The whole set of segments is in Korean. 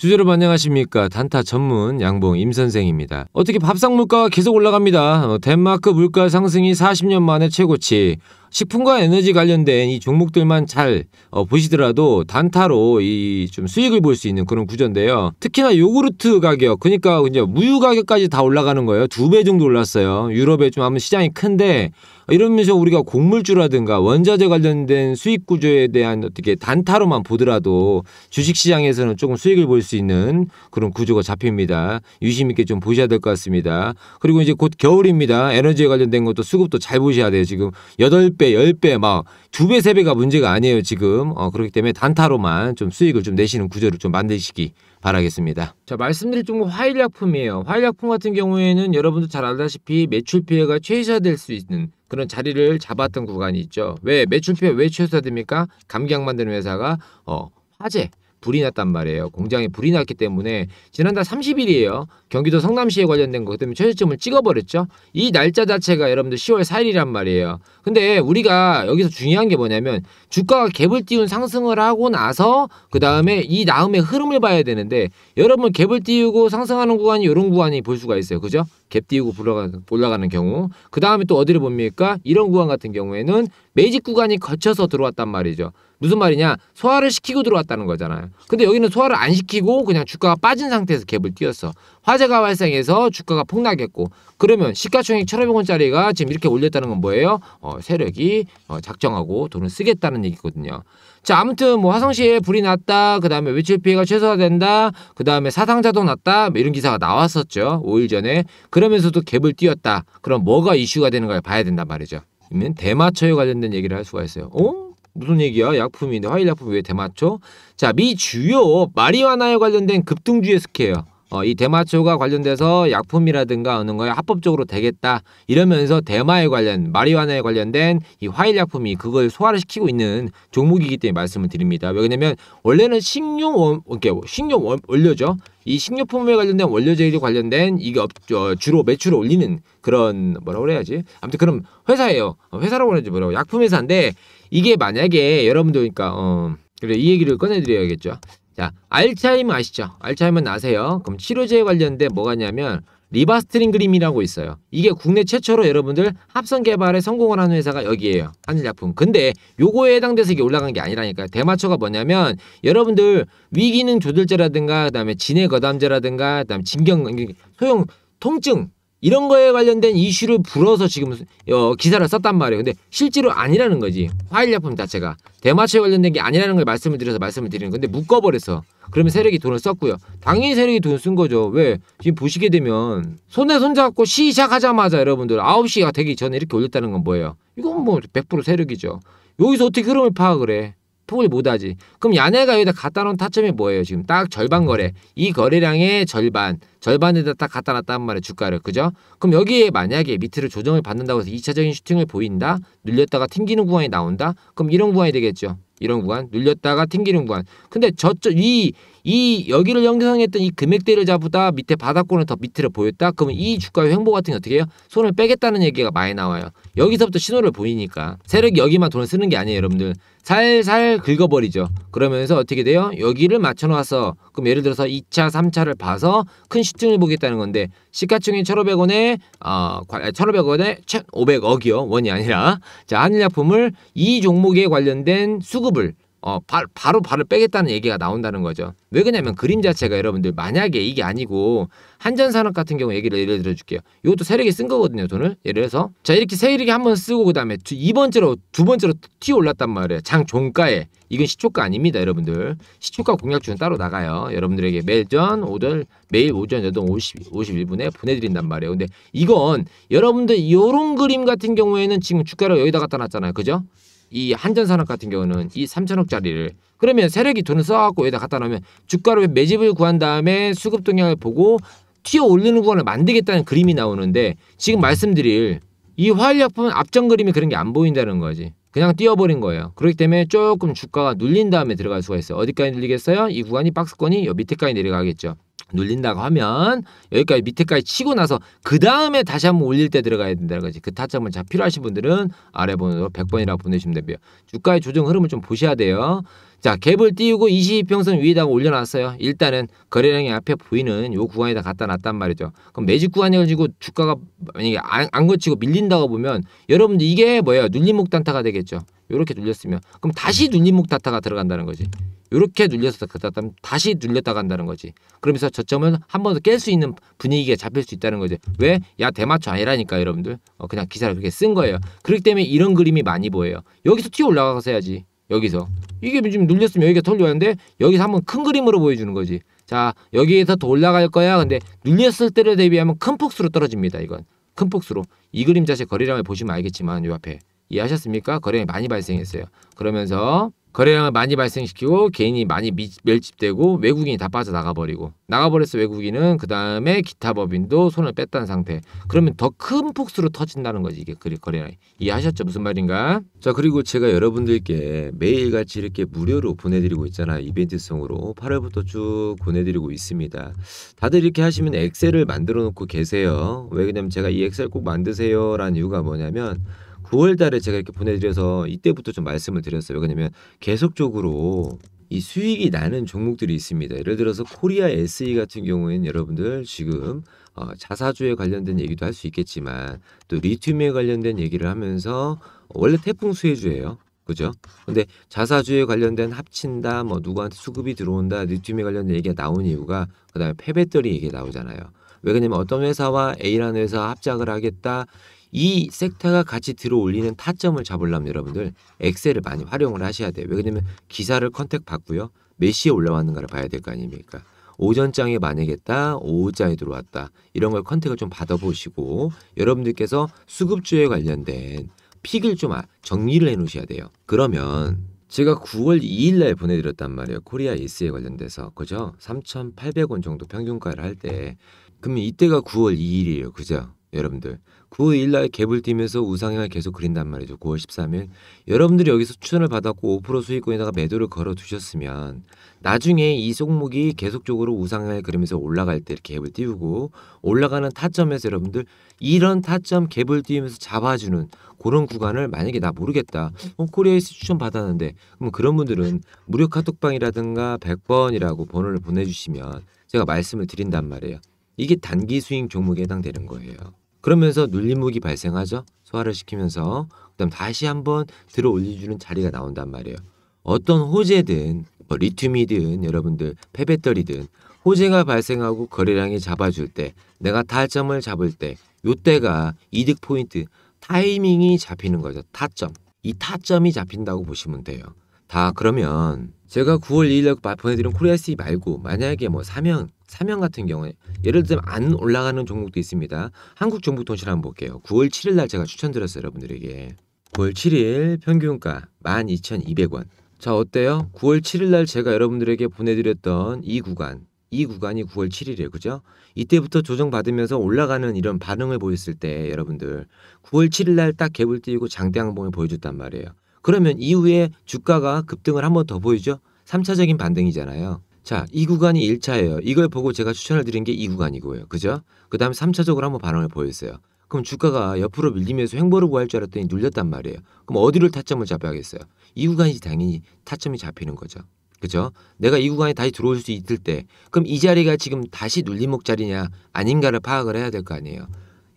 주주여러분 안녕하십니까. 단타 전문 양봉 임선생입니다. 어떻게 밥상 물가가 계속 올라갑니다. 덴마크 물가 상승이 40년 만에 최고치. 식품과 에너지 관련된 이 종목들만 잘 보시더라도 단타로 이 좀 수익을 볼 수 있는 그런 구조인데요. 특히나 요구르트 가격, 그러니까 이제 무유 가격까지 다 올라가는 거예요. 2배 정도 올랐어요. 유럽에 좀 아무 시장이 큰데 이러면서 우리가 곡물주라든가 원자재 관련된 수익 구조에 대한 어떻게 단타로만 보더라도 주식시장에서는 조금 수익을 볼 수 있는 그런 구조가 잡힙니다. 유심 있게 좀 보셔야 될 것 같습니다. 그리고 이제 곧 겨울입니다. 에너지에 관련된 것도 수급도 잘 보셔야 돼요. 지금 8배, 10배 막 2배, 3배가 문제가 아니에요. 지금. 그렇기 때문에 단타로만 좀 수익을 좀 내시는 구조를 좀 만드시기 바라겠습니다. 자, 말씀드릴 종목 화일약품이에요. 화일약품 같은 경우에는 여러분도 잘 알다시피 매출 피해가 최소화될 수 있는 그런 자리를 잡았던 구간이 있죠. 왜 매출 피해 왜 최소화됩니까? 감기약 만드는 회사가 화재 불이 났단 말이에요. 공장에 불이 났기 때문에 지난달 30일이에요. 경기도 성남시에 관련된 것 때문에 최저점을 찍어버렸죠. 이 날짜 자체가 여러분들 10월 4일이란 말이에요. 근데 우리가 여기서 중요한 게 뭐냐면 주가가 갭을 띄운 상승을 하고 나서 그 다음에 이 다음에 흐름을 봐야 되는데 여러분 갭을 띄우고 상승하는 구간이 이런 구간이 볼 수가 있어요. 그죠? 갭 띄우고 올라가는 경우. 그 다음에 또 어디를 봅니까? 이런 구간 같은 경우에는 매직 구간이 거쳐서 들어왔단 말이죠. 무슨 말이냐? 소화를 시키고 들어왔다는 거잖아요. 근데 여기는 소화를 안 시키고 그냥 주가가 빠진 상태에서 갭을 띄웠어. 화재가 발생해서 주가가 폭락했고 그러면 시가총액 1,500원짜리가 지금 이렇게 올렸다는 건 뭐예요? 세력이 작정하고 돈을 쓰겠다는 얘기거든요. 자, 아무튼 뭐 화성시에 불이 났다. 그 다음에 외출 피해가 최소화된다. 그 다음에 사상자도 났다. 뭐 이런 기사가 나왔었죠. 5일 전에. 그러면서도 갭을 띄웠다. 그럼 뭐가 이슈가 되는가를 봐야 된단 말이죠. 그러면 대마초에 관련된 얘기를 할 수가 있어요. 무슨 얘기야? 약품인데 화일약품이 왜 대마초? 자, 미 주요 마리화나에 관련된 급등주의 스케예요. 이 대마초가 관련돼서 약품이라든가 어느 거에 합법적으로 되겠다 이러면서 대마에 관련 마리화나에 관련된 이 화일약품이 그걸 소화를 시키고 있는 종목이기 때문에 말씀을 드립니다. 왜냐면 원래는 식료 원료죠. 이 식료품에 관련된 원료제에 관련된 이게 주로 매출을 올리는 그런 뭐라고 그래야지? 아무튼 그런 회사예요. 회사라고 그러지 뭐라고 약품 회사인데 이게 만약에 여러분들 그러니까 그래 이 얘기를 꺼내드려야겠죠. 자, 알츠하이머 아시죠? 알츠하이머는 아세요? 그럼 치료제에 관련된 뭐가 있냐면 리바스트린 그림이라고 있어요. 이게 국내 최초로 여러분들 합성 개발에 성공을 하는 회사가 여기에요. 한일약품. 근데 요거에 해당돼서 이게 올라간 게 아니라니까요. 대마초가 뭐냐면 여러분들 위기능 조절제라든가 그다음에 진해 거담제라든가 그다음에 소형 통증 이런 거에 관련된 이슈를 불어서 지금 기사를 썼단 말이에요. 근데 실제로 아니라는 거지. 화일약품 자체가. 대마초에 관련된 게 아니라는 걸 말씀을 드려서 말씀을 드리는 건데 묶어버려서. 그러면 세력이 돈을 썼고요. 당연히 세력이 돈을 쓴 거죠. 왜? 지금 보시게 되면 손에 손잡고 시작하자마자 여러분들 9시가 되기 전에 이렇게 올렸다는 건 뭐예요? 이건 뭐 100% 세력이죠. 여기서 어떻게 흐름을 파악을 해? 폭을 못하지. 그럼 야네가 여기다 갖다 놓은 타점이 뭐예요? 지금 딱 절반 거래. 이 거래량의 절반에다 딱 갖다 놨단 말이에요. 주가를. 그죠? 그럼 여기에 만약에 밑으로 조정을 받는다고 해서 2차적인 슈팅을 보인다? 눌렸다가 튕기는 구간이 나온다? 그럼 이런 구간이 되겠죠. 이런 구간. 눌렸다가 튕기는 구간. 근데 여기를 형성했던 이 금액대를 잡다 밑에 바닥권을 더 밑으로 보였다? 그러면 이 주가의 횡보 같은 게 어떻게 해요? 손을 빼겠다는 얘기가 많이 나와요. 여기서부터 신호를 보이니까. 세력이 여기만 돈을 쓰는 게 아니에요. 여러분들. 살살 긁어버리죠. 그러면서 어떻게 돼요? 여기를 맞춰놔서 그럼 예를 들어서 2차, 3차를 봐서 큰 슈팅을 보겠다는 건데 시가총액 1,500원에 1,500억이요. 원이 아니라. 자, 한일약품을 이 종목에 관련된 수급을 바로 발을 빼겠다는 얘기가 나온다는 거죠. 왜 그러냐면 그림 자체가 여러분들 만약에 이게 아니고 한전산업 같은 경우 예를 들어줄게요. 이것도 세력이 쓴 거거든요. 돈을. 예를 들어서 자 이렇게 세력이 한번 쓰고 그 다음에 두 번째로 튀어 올랐단 말이에요. 장 종가에. 이건 시초가 아닙니다. 여러분들. 시초가 공략주는 따로 나가요. 여러분들에게 매일 오전 51분에 보내드린단 말이에요. 근데 이건 여러분들 이런 그림 같은 경우에는 지금 주가를 여기다 갖다 놨잖아요. 그죠? 이 한전산업 같은 경우는 이 3천억짜리를 그러면 세력이 돈을 써갖고 여기다 갖다 놓으면 주가로 매집을 구한 다음에 수급 동향을 보고 튀어 올리는 구간을 만들겠다는 그림이 나오는데 지금 말씀드릴 이 화일약품은 앞전 그림이 그런 게 안 보인다는 거지. 그냥 띄워버린 거예요. 그렇기 때문에 조금 주가가 눌린 다음에 들어갈 수가 있어요. 어디까지 눌리겠어요? 이 구간이 박스권이 요 밑에까지 내려가겠죠. 눌린다고 하면 여기까지 밑에까지 치고 나서 그 다음에 다시 한번 올릴 때 들어가야 된다는 거지. 그 타점을 잘 필요하신 분들은 아래 번호로 100번이라고 보내주시면 됩니다. 주가의 조정 흐름을 좀 보셔야 돼요. 자, 갭을 띄우고 22평선 위에다가 올려놨어요. 일단은 거래량이 앞에 보이는 요 구간에다 갖다 놨단 말이죠. 그럼 매직 구간이가지고 주가가 만약에 안 거치고 밀린다고 보면 여러분들 이게 뭐예요? 눌림목 단타가 되겠죠. 요렇게 눌렸으면 그럼 다시 눌림목 단타가 들어간다는 거지. 요렇게 눌려서 그다음 다시 눌렸다 간다는 거지. 그러면서 저점을 한 번 더 깰 수 있는 분위기가 잡힐 수 있다는 거지. 왜? 야, 대마초 아니라니까 여러분들. 그냥 기사를 그렇게 쓴 거예요. 그렇기 때문에 이런 그림이 많이 보여요. 여기서 튀어 올라가서 해야지. 여기서 이게 지금 눌렸으면 여기가 털려왔는데 여기서 한번 큰 그림으로 보여주는 거지. 자, 여기에서 더 올라갈 거야. 근데 눌렸을 때를 대비하면 큰 폭수로 떨어집니다. 이건 큰 폭수로. 이 그림 자체 거래량을 보시면 알겠지만 요 앞에 이해하셨습니까? 거래량이 많이 발생했어요. 그러면서 거래량을 많이 발생시키고 개인이 많이 멸집되고 외국인이 다 빠져나가버리고 나가버렸어. 외국인은 그 다음에 기타 법인도 손을 뺐다는 상태. 그러면 더 큰 폭수로 터진다는 거지. 이게 거래량이. 이해하셨죠? 무슨 말인가? 자, 그리고 제가 여러분들께 매일같이 이렇게 무료로 보내드리고 있잖아요. 이벤트성으로 8월부터 쭉 보내드리고 있습니다. 다들 이렇게 하시면 엑셀을 만들어 놓고 계세요. 왜 그러냐면 제가 이 엑셀 꼭 만드세요 라는 이유가 뭐냐면 9월 달에 제가 이렇게 보내드려서 이때부터 좀 말씀을 드렸어요. 왜냐면 계속적으로 이 수익이 나는 종목들이 있습니다. 예를 들어서 코리아 SE 같은 경우에는 여러분들 지금 자사주에 관련된 얘기도 할 수 있겠지만 또 리튬에 관련된 얘기를 하면서 원래 태풍 수혜주예요. 그죠? 근데 자사주에 관련된 합친다, 뭐 누구한테 수급이 들어온다, 리튬에 관련된 얘기가 나온 이유가 그다음에 폐배터리 얘기가 나오잖아요. 왜 그러냐면 어떤 회사와 A라는 회사와 합작을 하겠다. 이 섹터가 같이 들어올리는 타점을 잡으려면 여러분들 엑셀을 많이 활용을 하셔야 돼요. 왜냐면 기사를 컨택 받고요. 몇 시에 올라왔는가를 봐야 될 거 아닙니까? 오전장에 만약에다 오후장에 들어왔다. 이런 걸 컨택을 좀 받아보시고 여러분들께서 수급주에 관련된 픽을 좀 정리를 해놓으셔야 돼요. 그러면 제가 9월 2일 날 보내드렸단 말이에요. 코리아 S에 관련돼서. 그죠? 3,800원 정도 평균가를 할 때 그러면 이때가 9월 2일이에요. 그죠? 여러분들 9월 2일 날 갭을 띄면서 우상향을 계속 그린단 말이죠. 9월 13일 여러분들이 여기서 추천을 받았고 5% 수익권에다가 매도를 걸어 두셨으면 나중에 이 종목이 계속적으로 우상향을 그리면서 올라갈 때 이렇게 갭을 띄우고 올라가는 타점에서 여러분들 이런 타점 갭을 띄우면서 잡아주는 그런 구간을 만약에 나 모르겠다. 코리아에서 추천 받았는데 그럼 그런 분들은 무료 카톡방이라든가 100번이라고 번호를 보내주시면 제가 말씀을 드린단 말이에요. 이게 단기 수익 종목에 해당되는 거예요. 그러면서 눌림목이 발생하죠. 소화를 시키면서 그다음 다시 한번 들어 올려주는 자리가 나온단 말이에요. 어떤 호재든 뭐 리튬이든 여러분들 폐배터리든 호재가 발생하고 거래량이 잡아줄 때 내가 타점을 잡을 때 요때가 이득 포인트 타이밍이 잡히는 거죠. 타점. 이 타점이 잡힌다고 보시면 돼요. 다 그러면 제가 9월 2일 날 보내드린 코리아 SE 말고 만약에 뭐 사명 같은 경우에 예를 들면 안 올라가는 종목도 있습니다. 한국정보통신 한번 볼게요. 9월 7일 날 제가 추천드렸어요. 여러분들에게. 9월 7일 평균가 12,200원. 자, 어때요? 9월 7일 날 제가 여러분들에게 보내드렸던 이 구간이 9월 7일이에요. 그죠? 이때부터 조정받으면서 올라가는 이런 반응을 보였을 때 여러분들 9월 7일 날 딱 갭을 띄우고 장대 항봉을 보여줬단 말이에요. 그러면 이후에 주가가 급등을 한 번 더 보이죠? 3차적인 반등이잖아요. 자, 이 구간이 1차예요. 이걸 보고 제가 추천을 드린 게 이 구간이고요. 그죠? 그 다음에 3차적으로 한번 반응을 보였어요. 그럼 주가가 옆으로 밀리면서 횡보를 구할 줄 알았더니 눌렸단 말이에요. 그럼 어디를 타점을 잡아야겠어요? 이 구간이 당연히 타점이 잡히는 거죠. 그죠? 내가 이 구간에 다시 들어올 수 있을 때 그럼 이 자리가 지금 다시 눌림목 자리냐 아닌가를 파악을 해야 될 거 아니에요.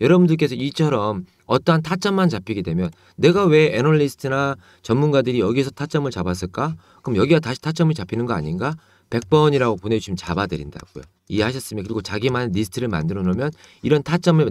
여러분들께서 이처럼 어떠한 타점만 잡히게 되면 내가 왜 애널리스트나 전문가들이 여기서 타점을 잡았을까? 그럼 여기가 다시 타점이 잡히는 거 아닌가? 100번이라고 보내주시면 잡아드린다고요. 이해하셨습니까? 그리고 자기만의 리스트를 만들어 놓으면 이런 타점을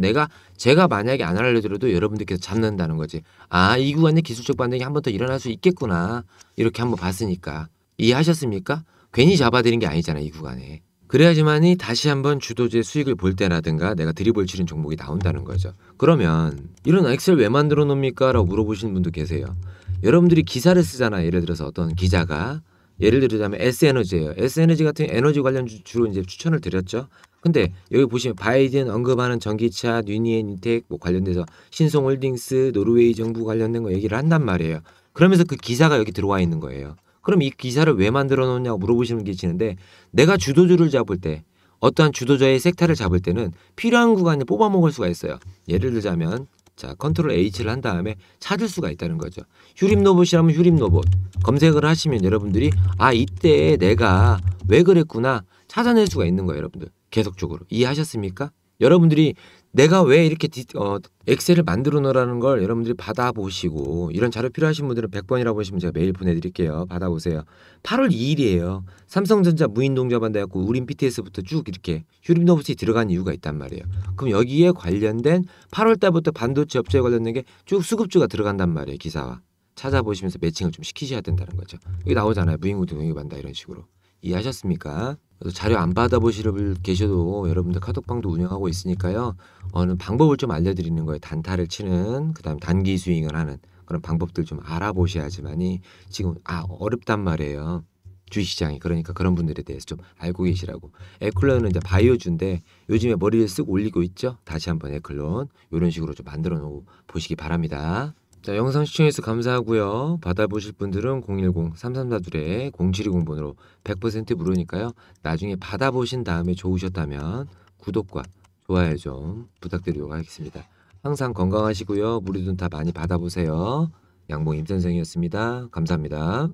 제가 만약에 안 알려드려도 여러분들께서 잡는다는 거지. 아, 이 구간에 기술적 반등이 한 번 더 일어날 수 있겠구나. 이렇게 한번 봤으니까. 이해하셨습니까? 괜히 잡아드린 게 아니잖아요. 이 구간에. 그래야지만이 다시 한번 주도주의 수익을 볼 때라든가 내가 드리블 치는 종목이 나온다는 거죠. 그러면 이런 엑셀 왜 만들어 놓습니까? 라고 물어보시는 분도 계세요. 여러분들이 기사를 쓰잖아요. 예를 들어서 어떤 기자가 예를 들자면 S에너지예요. S에너지 같은 에너지 관련 주로 이제 추천을 드렸죠. 근데 여기 보시면 바이든 언급하는 전기차, 뉴니엔 인텍 뭐 관련돼서 신송홀딩스, 노르웨이 정부 관련된 거 얘기를 한단 말이에요. 그러면서 그 기사가 여기 들어와 있는 거예요. 그럼 이 기사를 왜 만들어 놓냐고 물어보시는 게 계시는데 내가 주도주를 잡을 때 어떠한 주도자의 섹터를 잡을 때는 필요한 구간에 뽑아 먹을 수가 있어요. 예를 들자면 자, 컨트롤 H를 한 다음에 찾을 수가 있다는 거죠. 휴림로봇이라면 휴림로봇 검색을 하시면 여러분들이 아, 이때 내가 왜 그랬구나 찾아낼 수가 있는 거예요. 여러분들 계속적으로 이해하셨습니까? 여러분들이 내가 왜 이렇게 엑셀을 만들어 놓으라는 걸 여러분들이 받아보시고, 이런 자료 필요하신 분들은 100번이라고 보시면 제가 메일 보내드릴게요. 받아보세요. 8월 2일이에요. 삼성전자 무인동자반 돼갖고 우린 BTS부터 쭉 이렇게 휴림로봇이 들어간 이유가 있단 말이에요. 그럼 여기에 관련된 8월 달부터 반도체 업체에 관련된 게 쭉 수급주가 들어간단 말이에요. 기사와 찾아보시면서 매칭을 좀 시키셔야 된다는 거죠. 여기 나오잖아요. 무인공동 동의반다 이런 식으로. 이해하셨습니까? 자료 안 받아보시를 계셔도 여러분들 카톡방도 운영하고 있으니까요. 어느 방법을 좀 알려드리는 거예요. 단타를 치는, 그다음 단기 스윙을 하는 그런 방법들 좀 알아보셔야지만이 지금 어렵단 말이에요. 주식시장이. 그러니까 그런 분들에 대해서 좀 알고 계시라고. 에클론은 이제 바이오주인데 요즘에 머리를 쓱 올리고 있죠. 다시 한번 에클론 이런 식으로 좀 만들어 놓고 보시기 바랍니다. 자, 영상 시청해주셔서 감사하고요. 받아보실 분들은 010-3342-0720번으로 100% 무료니까요. 나중에 받아보신 다음에 좋으셨다면 구독과 좋아요 좀 부탁드리도록 하겠습니다. 항상 건강하시고요. 무료든 다 많이 받아보세요. 양봉 임선생이었습니다. 감사합니다.